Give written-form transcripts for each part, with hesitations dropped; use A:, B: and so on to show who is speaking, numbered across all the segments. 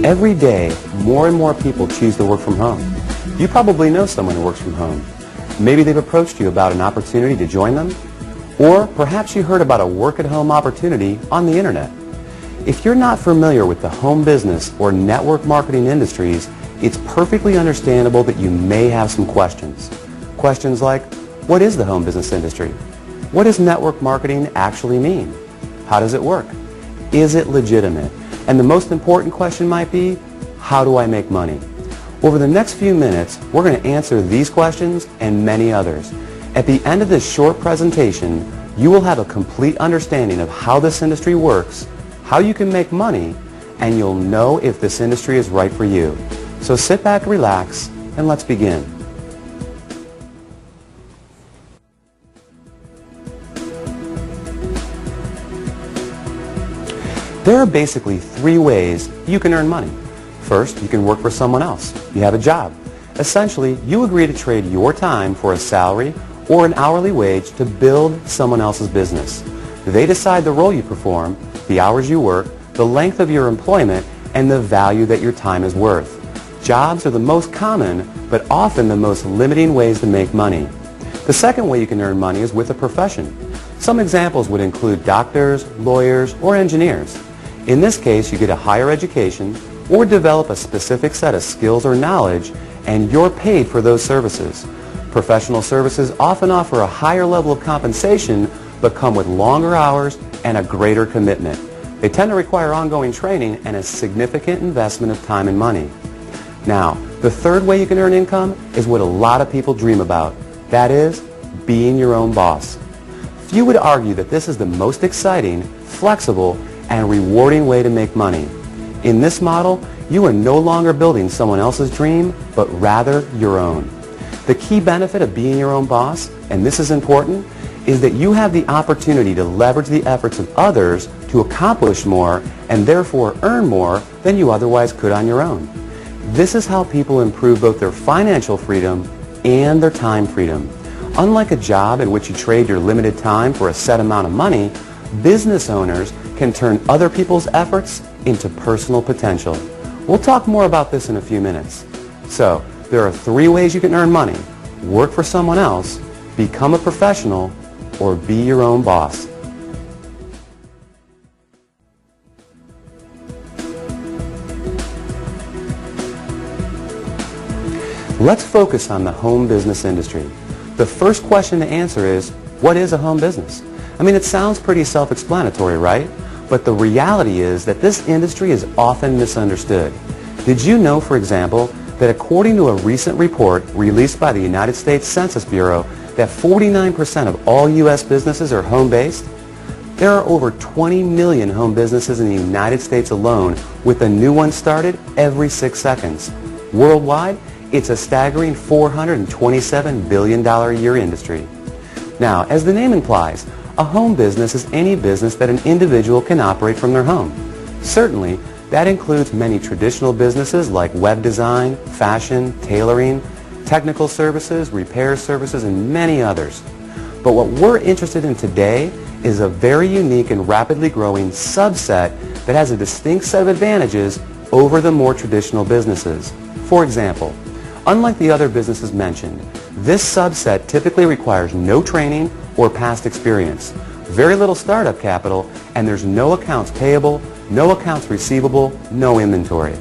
A: Every day, more and more people choose to work from home. You probably know someone who works from home. Maybe they've approached you about an opportunity to join them, or perhaps you heard about a work-at-home opportunity on the internet. If you're not familiar with the home business or network marketing industries, it's perfectly understandable that you may have some questions. Questions like, what is the home business industry? What does network marketing actually mean? How does it work? Is it legitimate? And the most important question might be, how do I make money? Over the next few minutes, we're going to answer these questions and many others. At the end of this short presentation, you will have a complete understanding of how this industry works, how you can make money, and you'll know if this industry is right for you. So sit back, relax, and let's begin. There are basically three ways you can earn money. First, you can work for someone else. You have a job. Essentially, you agree to trade your time for a salary or an hourly wage to build someone else's business. They decide the role you perform, the hours you work, the length of your employment, and the value that your time is worth. Jobs are the most common, but often the most limiting ways to make money. The second way you can earn money is with a profession. Some examples would include doctors, lawyers, or engineers. In this case, you get a higher education or develop a specific set of skills or knowledge, and you're paid for those services. Professional services often offer a higher level of compensation, but come with longer hours and a greater commitment. They tend to require ongoing training and a significant investment of time and money. Now, the third way you can earn income is what a lot of people dream about. That is, being your own boss. Few would argue that this is the most exciting, flexible, and rewarding way to make money. In this model, you are no longer building someone else's dream, but rather your own. The key benefit of being your own boss, and this is important, is that you have the opportunity to leverage the efforts of others to accomplish more and therefore earn more than you otherwise could on your own. This is how people improve both their financial freedom and their time freedom. Unlike a job in which you trade your limited time for a set amount of money, business owners can turn other people's efforts into personal potential. We'll talk more about this in a few minutes. So, there are three ways you can earn money: work for someone else, become a professional, or be your own boss. Let's focus on the home business industry. The first question to answer is, what is a home business? I mean, it sounds pretty self-explanatory, right? But the reality is that this industry is often misunderstood. Did you know, for example, that according to a recent report released by the United States Census Bureau, that 49% of all U.S. businesses are home-based? There are over 20 million home businesses in the United States alone, with a new one started every 6 seconds. Worldwide, it's a staggering $427 billion a year industry. Now, as the name implies, a home business is any business that an individual can operate from their home. Certainly, that includes many traditional businesses like web design, fashion, tailoring, technical services, repair services, and many others. But what we're interested in today is a very unique and rapidly growing subset that has a distinct set of advantages over the more traditional businesses. For example, unlike the other businesses mentioned, this subset typically requires no training or past experience, very little startup capital, and there's no accounts payable, no accounts receivable, no inventory.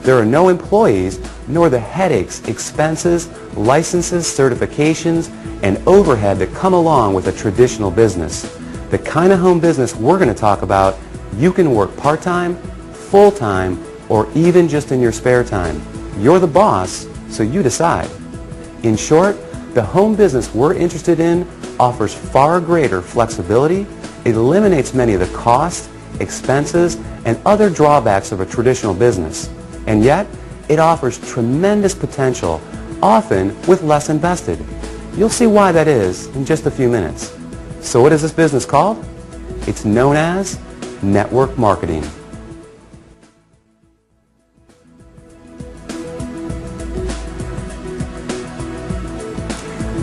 A: There are no employees, nor the headaches, expenses, licenses, certifications, and overhead that come along with a traditional business. The kind of home business we're going to talk about, you can work part-time, full-time, or even just in your spare time. You're the boss, so you decide. In short, the home business we're interested in offers far greater flexibility, it eliminates many of the costs, expenses, and other drawbacks of a traditional business. And yet, it offers tremendous potential, often with less invested. You'll see why that is in just a few minutes. So what is this business called? It's known as network marketing.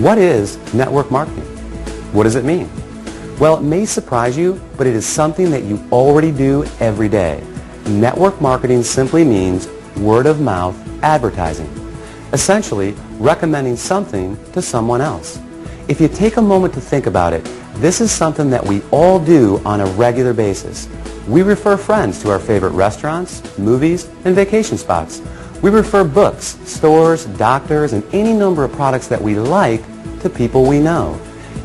A: What is network marketing? What does it mean? Well, it may surprise you, but it is something that you already do every day. Network marketing simply means word-of-mouth advertising, essentially recommending something to someone else. If you take a moment to think about it, this is something that we all do on a regular basis. We refer friends to our favorite restaurants, movies, and vacation spots. We refer books, stores, doctors, and any number of products that we like to people we know.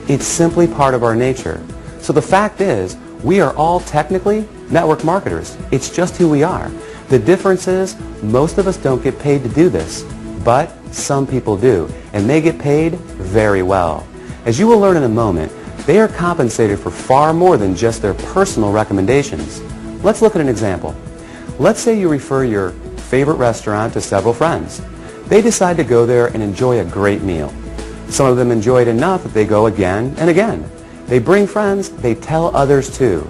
A: It's simply part of our nature. So the fact is, we are all technically network marketers. It's just who we are. The difference is, most of us don't get paid to do this, but some people do, and they get paid very well. As you will learn in a moment, they are compensated for far more than just their personal recommendations. Let's look at an example. Let's say you refer your favorite restaurant to several friends. They decide to go there and enjoy a great meal. Some of them enjoy it enough that they go again and again. They bring friends, they tell others too.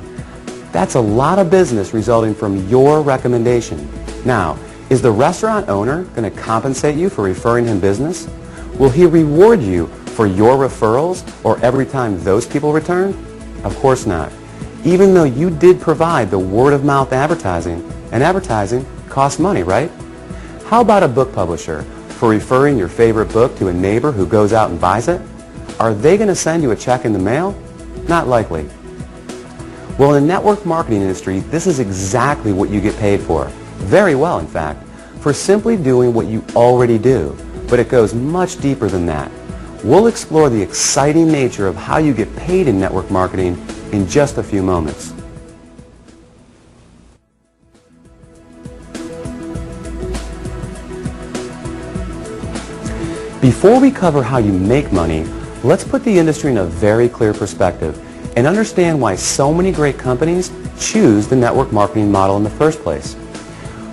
A: That's a lot of business resulting from your recommendation. Now, is the restaurant owner going to compensate you for referring him business? Will he reward you for your referrals or every time those people return? Of course not. Even though you did provide the word-of-mouth advertising, and advertising costs money, right? How about a book publisher for referring your favorite book to a neighbor who goes out and buys it? Are they going to send you a check in the mail? Not likely. Well, in the network marketing industry, this is exactly what you get paid for. Very well, in fact, for simply doing what you already do. But it goes much deeper than that. We'll explore the exciting nature of how you get paid in network marketing in just a few moments. Before we cover how you make money, let's put the industry in a very clear perspective and understand why so many great companies choose the network marketing model in the first place.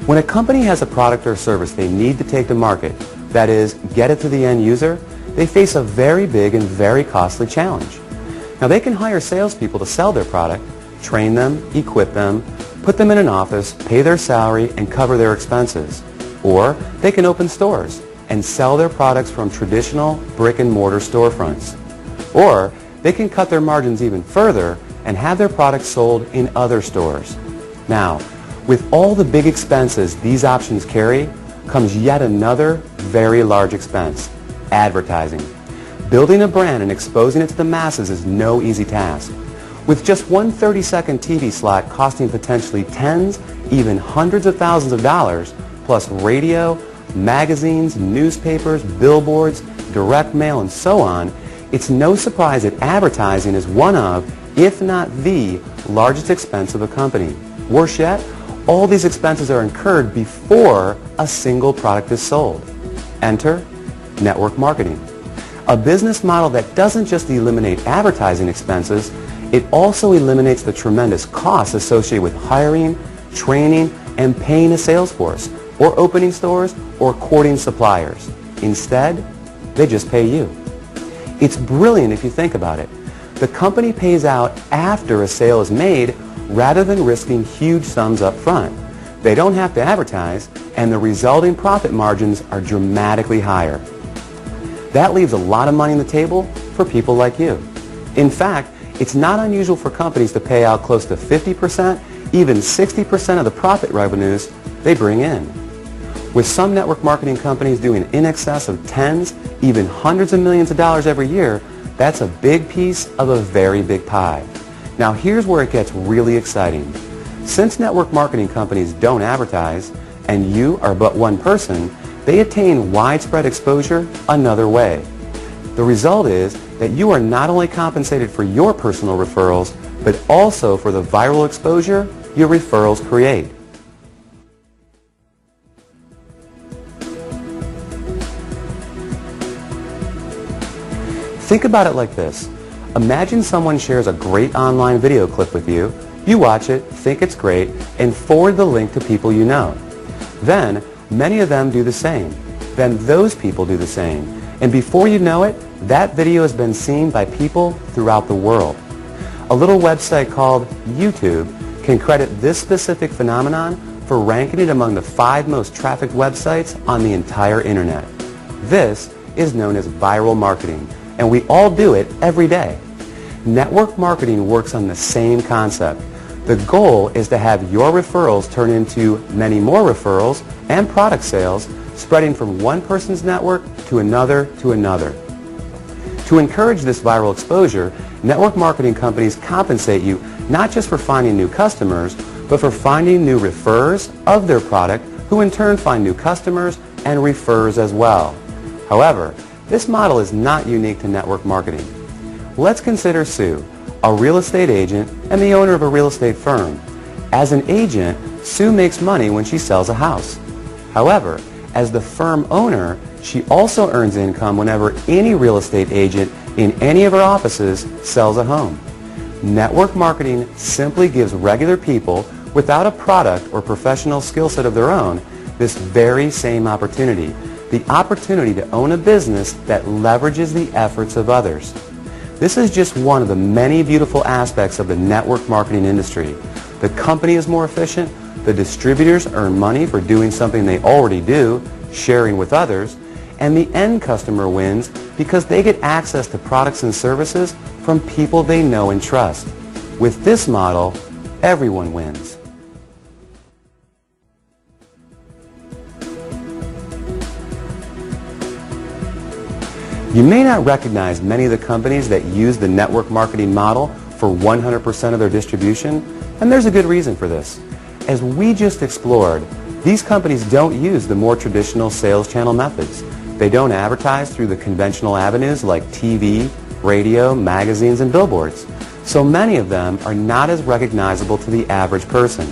A: When a company has a product or service they need to take to market, that is, get it to the end user, they face a very big and very costly challenge. Now, they can hire salespeople to sell their product, train them, equip them, put them in an office, pay their salary, and cover their expenses. Or they can open stores and sell their products from traditional brick-and-mortar storefronts. Or they can cut their margins even further and have their products sold in other stores. Now, with all the big expenses these options carry, comes yet another very large expense: advertising. Building a brand and exposing it to the masses is no easy task. With just one 30-second TV slot costing potentially tens, even hundreds of thousands of dollars, plus radio, magazines, newspapers, billboards, direct mail, and so on, it's no surprise that advertising is one of, if not the, largest expense of a company. Worse yet, all these expenses are incurred before a single product is sold. Enter network marketing. A business model that doesn't just eliminate advertising expenses, it also eliminates the tremendous costs associated with hiring, training, and paying a sales force, or opening stores, or courting suppliers. Instead, they just pay you. It's brilliant if you think about it. The company pays out after a sale is made rather than risking huge sums up front. They don't have to advertise, and the resulting profit margins are dramatically higher. That leaves a lot of money on the table for people like you. In fact, it's not unusual for companies to pay out close to 50%, even 60% of the profit revenues they bring in. With some network marketing companies doing in excess of tens, even hundreds of millions of dollars every year, that's a big piece of a very big pie. Now here's where it gets really exciting. Since network marketing companies don't advertise, and you are but one person, they attain widespread exposure another way. The result is that you are not only compensated for your personal referrals, but also for the viral exposure your referrals create. Think about it like this. Imagine someone shares a great online video clip with you. You watch it, think it's great, and forward the link to people you know. Then, many of them do the same. Then those people do the same. And before you know it, that video has been seen by people throughout the world. A little website called YouTube can credit this specific phenomenon for ranking it among the 5 most trafficked websites on the entire internet. This is known as viral marketing, and we all do it every day. Network marketing works on the same concept. The goal is to have your referrals turn into many more referrals and product sales, spreading from one person's network to another to another. To encourage this viral exposure, network marketing companies compensate you not just for finding new customers, but for finding new referrers of their product, who in turn find new customers and refers as well. However, this model is not unique to network marketing. Let's consider Sue, a real estate agent and the owner of a real estate firm. As an agent, Sue makes money when she sells a house. However, as the firm owner, she also earns income whenever any real estate agent in any of her offices sells a home. Network marketing simply gives regular people without a product or professional skill set of their own this very same opportunity, the opportunity to own a business that leverages the efforts of others. This is just one of the many beautiful aspects of the network marketing industry. The company is more efficient, the distributors earn money for doing something they already do, sharing with others, and the end customer wins because they get access to products and services from people they know and trust. With this model, everyone wins. You may not recognize many of the companies that use the network marketing model for 100% of their distribution, and there's a good reason for this. As we just explored, these companies don't use the more traditional sales channel methods. They don't advertise through the conventional avenues like TV, radio, magazines, and billboards. So many of them are not as recognizable to the average person.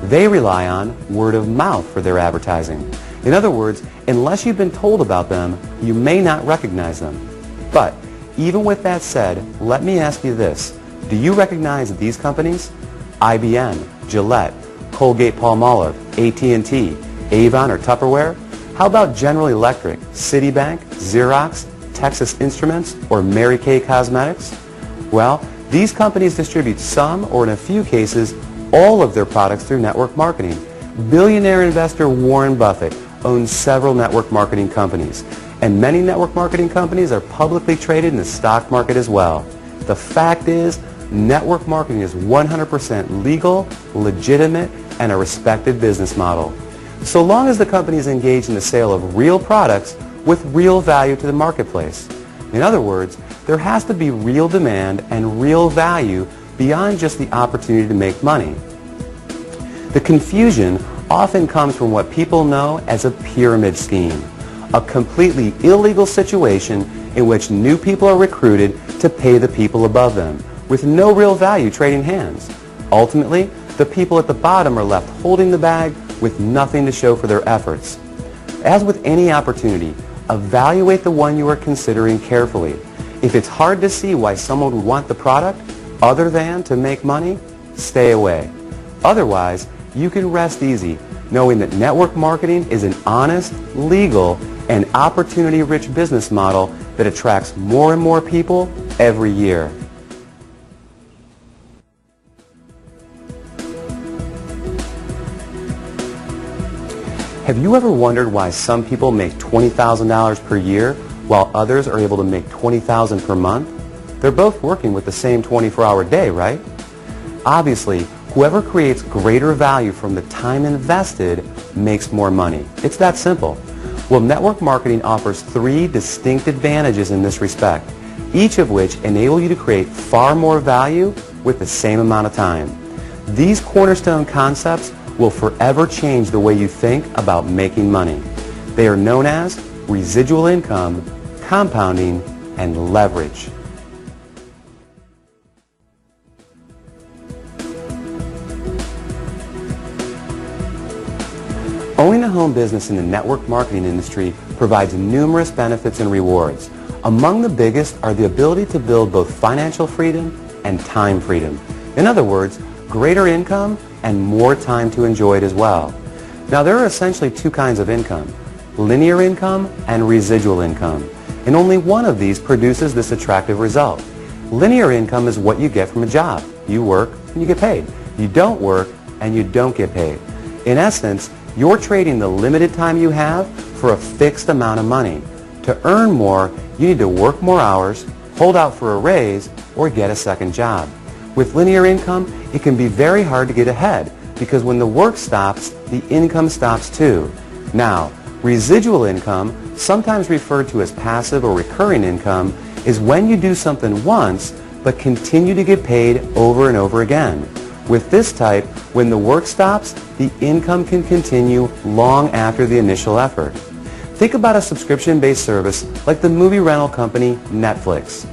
A: They rely on word of mouth for their advertising. In other words, unless you've been told about them, you may not recognize them. But even with that said, let me ask you this. Do you recognize these companies? IBM, Gillette, Colgate-Palmolive, AT&T, Avon, or Tupperware? How about General Electric, Citibank, Xerox, Texas Instruments, or Mary Kay Cosmetics? Well, these companies distribute some, or in a few cases, all of their products through network marketing. Billionaire investor Warren Buffett owns several network marketing companies, and many network marketing companies are publicly traded in the stock market as well. The fact is, network marketing is 100% legal, legitimate, and a respected business model. So long as the company is engaged in the sale of real products with real value to the marketplace. In other words, there has to be real demand and real value beyond just the opportunity to make money. The confusion often comes from what people know as a pyramid scheme, a completely illegal situation in which new people are recruited to pay the people above them, with no real value trading hands. Ultimately, the people at the bottom are left holding the bag with nothing to show for their efforts. As with any opportunity, evaluate the one you are considering carefully. If it's hard to see why someone would want the product other than to make money, stay away. Otherwise, you can rest easy knowing that network marketing is an honest, legal, and opportunity-rich business model that attracts more and more people every year. Have you ever wondered why some people make $20,000 per year while others are able to make $20,000 per month? They're both working with the same 24-hour day, right? Obviously, whoever creates greater value from the time invested makes more money. It's that simple. Well, network marketing offers 3 distinct advantages in this respect, each of which enable you to create far more value with the same amount of time. These cornerstone concepts will forever change the way you think about making money. They are known as residual income, compounding, and leverage. Owning a home business in the network marketing industry provides numerous benefits and rewards. Among the biggest are the ability to build both financial freedom and time freedom. In other words, greater income and more time to enjoy it as well. Now, there are essentially 2 kinds of income, linear income and residual income, and only one of these produces this attractive result. Linear income is what you get from a job. You work and you get paid. You don't work and you don't get paid. In essence, you're trading the limited time you have for a fixed amount of money. To earn more, you need to work more hours, hold out for a raise, or get a second job. With linear income, it can be very hard to get ahead because when the work stops, the income stops too. Now, residual income, sometimes referred to as passive or recurring income, is when you do something once but continue to get paid over and over again. With this type, when the work stops, the income can continue long after the initial effort. Think about a subscription-based service like the movie rental company Netflix.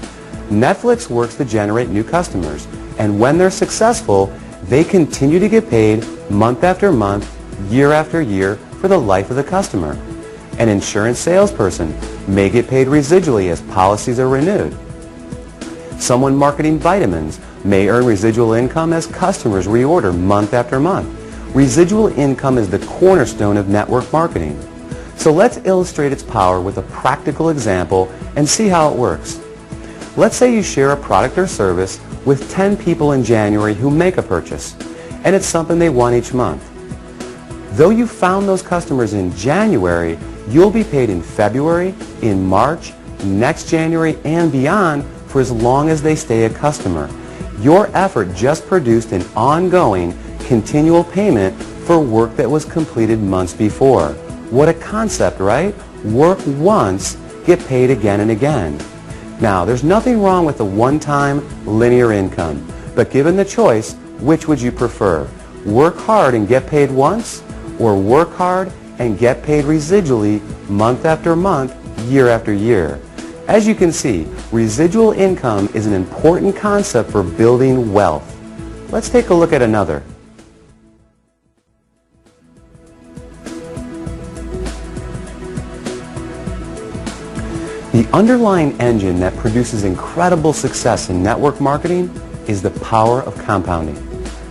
A: Netflix works to generate new customers, and when they're successful, they continue to get paid month after month, year after year for the life of the customer. An insurance salesperson may get paid residually as policies are renewed. Someone marketing vitamins may earn residual income as customers reorder month after month. Residual income is the cornerstone of network marketing. So let's illustrate its power with a practical example and see how it works. Let's say you share a product or service with 10 people in January who make a purchase, and it's something they want each month. Though you found those customers in January, you'll be paid in February, in March, next January, and beyond for as long as they stay a customer. Your effort just produced an ongoing, continual payment for work that was completed months before. What a concept, right? Work once, get paid again and again. Now, there's nothing wrong with a one-time linear income, but given the choice, which would you prefer? Work hard and get paid once, or work hard and get paid residually month after month, year after year? As you can see, residual income is an important concept for building wealth. Let's take a look at another. The underlying engine that produces incredible success in network marketing is the power of compounding.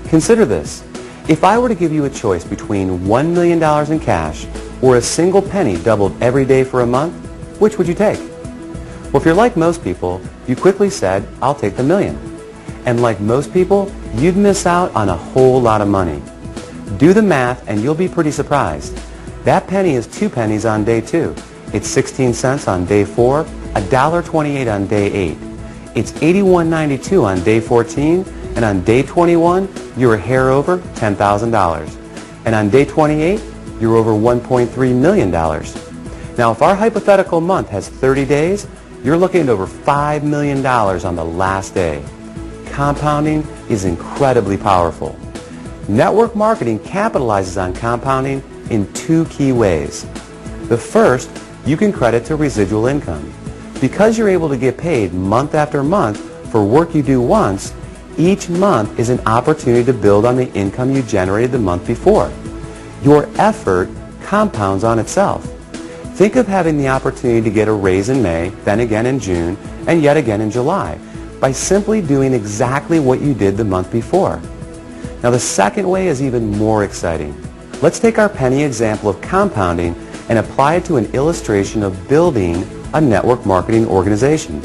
A: Consider this. If I were to give you a choice between $1 million in cash or a single penny doubled every day for a month, which would you take? Well, if you're like most people, you quickly said, I'll take the million. And like most people, you'd miss out on a whole lot of money. Do the math and you'll be pretty surprised. That penny is 2 pennies on day 2. It's 16 cents on day 4, $1.28 on day 8. It's $81.92 on day 14, and on day 21, you're a hair over $10,000. And on day 28, you're over $1.3 million. Now, if our hypothetical month has 30 days, you're looking at over $5 million on the last day. Compounding is incredibly powerful. Network marketing capitalizes on compounding in 2 key ways. The first, you can credit to residual income. Because you're able to get paid month after month for work you do once, each month is an opportunity to build on the income you generated the month before. Your effort compounds on itself. Think of having the opportunity to get a raise in May, then again in June, and yet again in July, by simply doing exactly what you did the month before. Now, the second way is even more exciting. Let's take our penny example of compounding and apply it to an illustration of building a network marketing organization.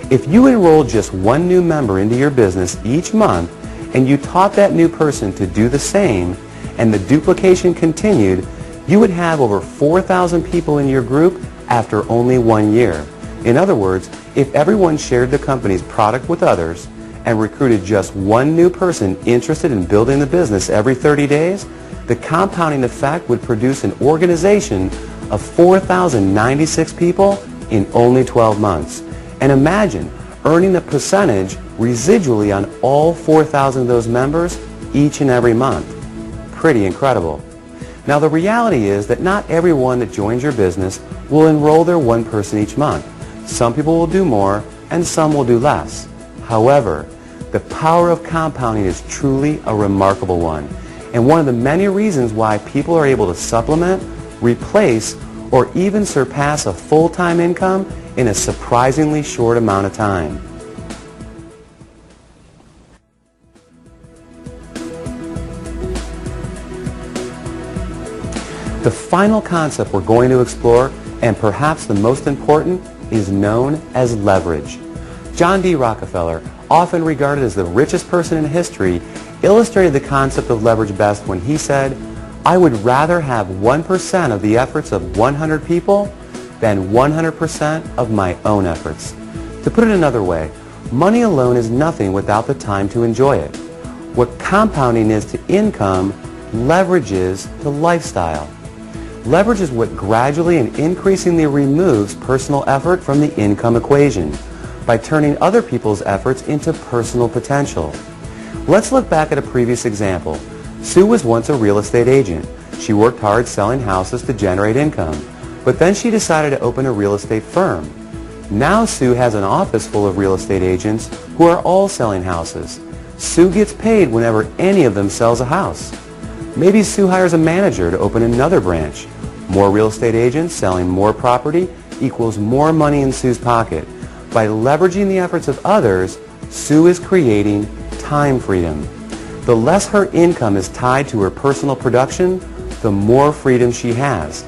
A: If you enrolled just one new member into your business each month and you taught that new person to do the same and the duplication continued, you would have over 4,000 people in your group after only 1 year. In other words, if everyone shared the company's product with others and recruited just one new person interested in building the business every 30 days, the compounding effect would produce an organization of 4,096 people in only 12 months. And imagine earning a percentage residually on all 4,000 of those members each and every month. Pretty incredible. Now, the reality is that not everyone that joins your business will enroll their one person each month. Some people will do more and some will do less. However, the power of compounding is truly a remarkable one, and one of the many reasons why people are able to supplement, replace, or even surpass a full-time income in a surprisingly short amount of time. The final concept we're going to explore, and perhaps the most important, is known as leverage. John D. Rockefeller, often regarded as the richest person in history, illustrated the concept of leverage best when he said, "I would rather have 1% of the efforts of 100 people than 100% of my own efforts." To put it another way, Money alone is nothing without the time to enjoy it. What compounding is to income, leverage is to lifestyle. Leverage is what gradually and increasingly removes personal effort from the income equation by turning other people's efforts into personal potential. Let's look back at a previous example. Sue was once a real estate agent. She worked hard selling houses to generate income, but then she decided to open a real estate firm. Now Sue has an office full of real estate agents who are all selling houses. Sue gets paid whenever any of them sells a house. Maybe Sue hires a manager to open another branch. More real estate agents selling more property equals more money in Sue's pocket. By leveraging the efforts of others, Sue is creating time freedom. The less her income is tied to her personal production, the more freedom she has.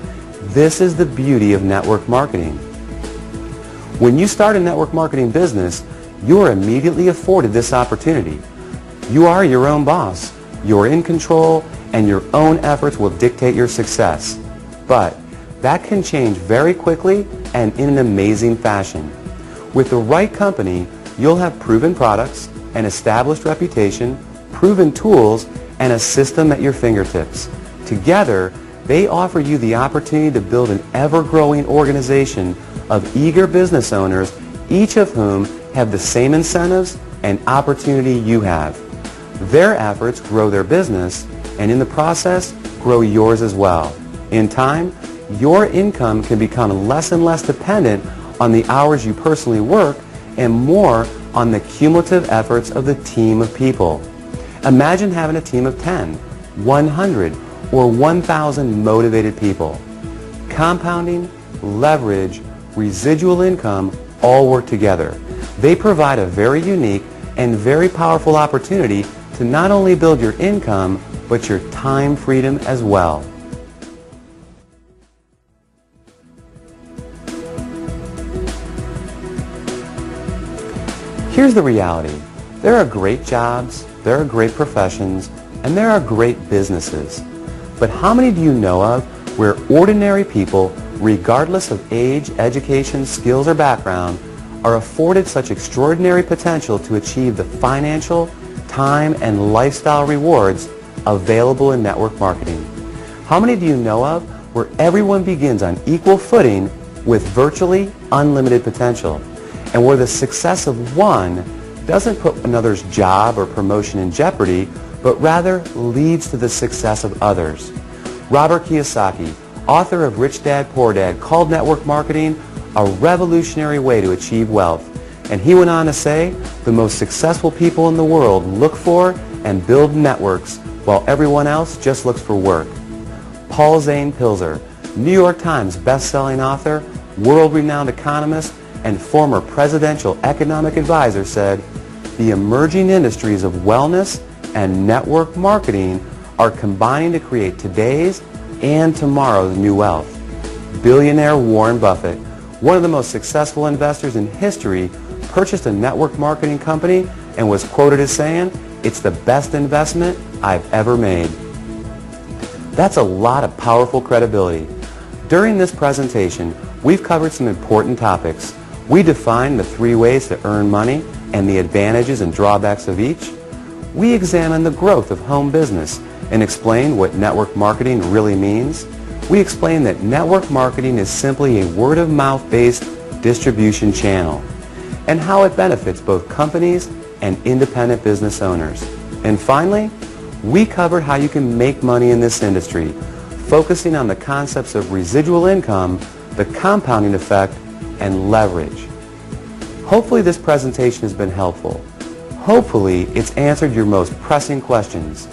A: This is the beauty of network marketing. When you start a network marketing business, you are immediately afforded this opportunity. You are your own boss. You're in control, and your own efforts will dictate your success. But that can change very quickly and in an amazing fashion. With the right company, you'll have proven products, an established reputation, proven tools, and a system at your fingertips. Together, they offer you the opportunity to build an ever-growing organization of eager business owners, each of whom have the same incentives and opportunity you have. Their efforts grow their business, and in the process, grow yours as well. In time, your income can become less and less dependent on the hours you personally work and more on the cumulative efforts of the team of people. Imagine having a team of 10, 100, or 1,000 motivated people. Compounding, leverage, residual income all work together. They provide a very unique and very powerful opportunity to not only build your income, but your time freedom as well. Here's the reality. There are great jobs, there are great professions, and there are great businesses. But how many do you know of where ordinary people, regardless of age, education, skills, or background, are afforded such extraordinary potential to achieve the financial, time, and lifestyle rewards available in network marketing? How many do you know of where everyone begins on equal footing with virtually unlimited potential, and where the success of one doesn't put another's job or promotion in jeopardy, but rather leads to the success of others? Robert Kiyosaki, author of Rich Dad, Poor Dad, called network marketing a revolutionary way to achieve wealth. And he went on to say, the most successful people in the world look for and build networks while everyone else just looks for work. Paul Zane Pilzer, New York Times best-selling author, world-renowned economist, and former presidential economic advisor, said, the emerging industries of wellness and network marketing are combining to create today's and tomorrow's new wealth. Billionaire Warren Buffett, one of the most successful investors in history, purchased a network marketing company and was quoted as saying, "It's the best investment I've ever made." That's a lot of powerful credibility. During this presentation, we've covered some important topics. We defined the 3 ways to earn money and the advantages and drawbacks of each. We examined the growth of home business and explained what network marketing really means. We explained that network marketing is simply a word-of-mouth based distribution channel and how it benefits both companies and independent business owners. And finally, we covered how you can make money in this industry, focusing on the concepts of residual income, the compounding effect, and leverage. Hopefully this presentation has been helpful. Hopefully it's answered your most pressing questions.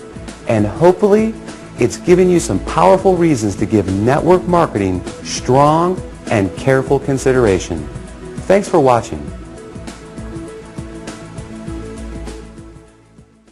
A: And hopefully it's given you some powerful reasons to give network marketing strong and careful consideration. Thanks for watching.